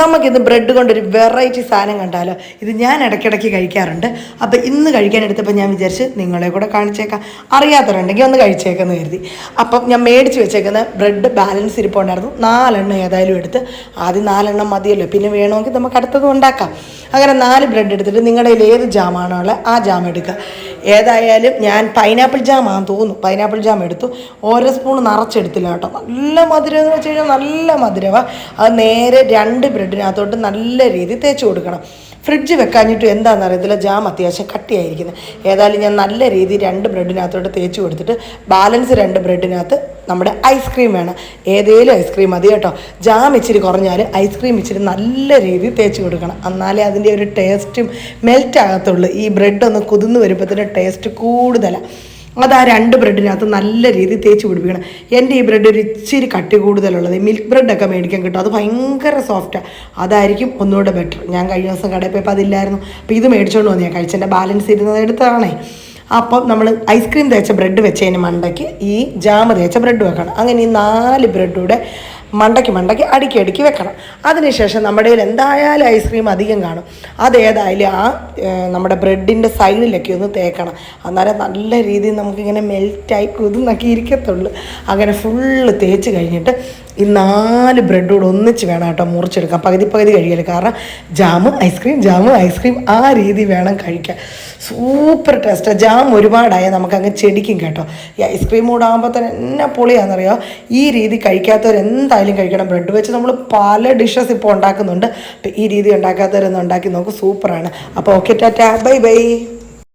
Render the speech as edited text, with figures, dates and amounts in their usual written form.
നമുക്കിന്ന് ബ്രെഡ് കൊണ്ടൊരു വെറൈറ്റി സാധനം കണ്ടാലോ. ഇത് ഞാൻ ഇടയ്ക്കിടയ്ക്ക് കഴിക്കാറുണ്ട്. അപ്പോൾ ഇന്ന് കഴിക്കാൻ എടുത്തപ്പോൾ ഞാൻ വിചാരിച്ച് നിങ്ങളെ കൂടെ കാണിച്ചേക്കാം. അറിയാത്തവരുണ്ടെങ്കിൽ ഒന്ന് കഴിച്ചേക്കെന്ന് കരുതി. അപ്പം ഞാൻ മേടിച്ച് വെച്ചേക്കുന്ന ബ്രെഡ് ബാലൻസ് ഇരിപ്പുണ്ടായിരുന്നു. 4 എണ്ണം ഏതായാലും എടുത്ത്, ആദ്യം 4 എണ്ണം മതിയല്ലോ, പിന്നെ വേണമെങ്കിൽ നമുക്ക് അടുത്തത് ഉണ്ടാക്കാം. അങ്ങനെ 4 ബ്രെഡ് എടുത്തിട്ട് നിങ്ങളുടെ കയ്യിൽ ഏത് ജാമാണോ ഉള്ളത് ആ ജാം എടുക്കുക. ഏതായാലും ഞാൻ പൈനാപ്പിൾ ജാമാണെന്ന് തോന്നുന്നു, പൈനാപ്പിൾ ജാം എടുത്തു. ഓരോ സ്പൂൺ നിറച്ചെടുത്തില്ല കേട്ടോ. നല്ല മധുരം എന്ന് വെച്ച് കഴിഞ്ഞാൽ നല്ല മധുരമാണ്. അത് നേരെ 2 ബ്രെഡിനകത്തോട്ട് നല്ല രീതിയിൽ തേച്ച് കൊടുക്കണം. ഫ്രിഡ്ജ് വെക്കാഞ്ഞിട്ട് എന്താണെന്ന് അറിയത്തില്ല, ജാം അത്യാവശ്യം കട്ടിയായിരിക്കുന്നത്. ഏതായാലും ഞാൻ നല്ല രീതിയിൽ 2 ബ്രെഡിനകത്തോട്ട് തേച്ച് കൊടുത്തിട്ട് ബാലൻസ് 2 ബ്രെഡിനകത്ത് നമ്മുടെ ഐസ്ക്രീം വേണം. ഏതേലും ഐസ്ക്രീം മതി കേട്ടോ. ജാം ഇച്ചിരി കുറഞ്ഞാൽ ഐസ്ക്രീം ഇച്ചിരി നല്ല രീതിയിൽ തേച്ച് കൊടുക്കണം, എന്നാലേ അതിൻ്റെ ഒരു ടേസ്റ്റും മെൽറ്റ് ആകത്തുള്ളൂ. ഈ ബ്രെഡ് ഒന്ന് കുതിർന്ന് വരുമ്പോഴത്തേന് ടേസ്റ്റ് കൂടുതലാണ്. അത് ആ 2 ബ്രെഡിനകത്ത് നല്ല രീതിയിൽ തേച്ച് പിടിപ്പിക്കണം. എൻ്റെ ഈ ബ്രെഡ് ഒരു ഇച്ചിരി കട്ടി കൂടുതലുള്ളത്, മിൽക്ക് ബ്രെഡൊക്കെ മേടിക്കാൻ കിട്ടും, അത് ഭയങ്കര സോഫ്റ്റാണ്. അതായിരിക്കും ഒന്നുകൂടെ ബെറ്റർ. ഞാൻ കഴിഞ്ഞ ദിവസം കടയിൽ പോയപ്പോൾ അതില്ലായിരുന്നു, അപ്പോൾ ഇത് മേടിച്ചുകൊണ്ട് വന്നു. ഞാൻ കഴിച്ചതിൻ്റെ ബാലൻസ് ഇരുന്നത് എടുത്തതാണേ. അപ്പം നമ്മൾ ഐസ്ക്രീം തേച്ച ബ്രെഡ് വെച്ചതിന് മണ്ടയ്ക്ക് ഈ ജാമ് തേച്ച ബ്രെഡ് വെക്കണം. അങ്ങനെ ഈ 4 ബ്രെഡൂടെ മണ്ടയ്ക്ക് അടുക്കി വെക്കണം. അതിനുശേഷം നമ്മുടെ കയ്യിൽ എന്തായാലും ഐസ്ക്രീം അധികം കാണും. അതേതായാലും ആ നമ്മുടെ ബ്രെഡിൻ്റെ സൈഡിലൊക്കെ ഒന്ന് തേക്കണം. അന്നേരം നല്ല രീതിയിൽ നമുക്കിങ്ങനെ മെൽറ്റായി കുതിർന്നൊക്കെ ഇരിക്കത്തുള്ളൂ. അങ്ങനെ ഫുള്ള് തേച്ച് കഴിഞ്ഞിട്ട് ഈ 4 ബ്രെഡോട് ഒന്നിച്ച് വേണം കേട്ടോ മുറിച്ചെടുക്കാം. പകുതി കഴിയല്. കാരണം ജാമും ഐസ്ക്രീം ആ രീതി വേണം കഴിക്കാൻ. സൂപ്പർ ടേസ്റ്റാണ്. ജാം ഒരുപാടായാൽ നമുക്കങ്ങ് ചെടിക്കും കേട്ടോ. ഈ ഐസ്ക്രീം കൂടെ ആകുമ്പോൾ തന്നെ എന്നാ പൊളിയാണെന്നറിയോ. ഈ രീതി കഴിക്കാത്തവർ എന്തായാലും കഴിക്കണം. ബ്രെഡ് വെച്ച് നമ്മൾ പല ഡിഷസ് ഇപ്പോൾ ഉണ്ടാക്കുന്നുണ്ട്. അപ്പോൾ ഈ രീതി ഉണ്ടാക്കാത്തവരൊന്നും ഉണ്ടാക്കി നോക്കും, സൂപ്പറാണ്. അപ്പോൾ ഓക്കെ, ടാറ്റാ, ബൈ.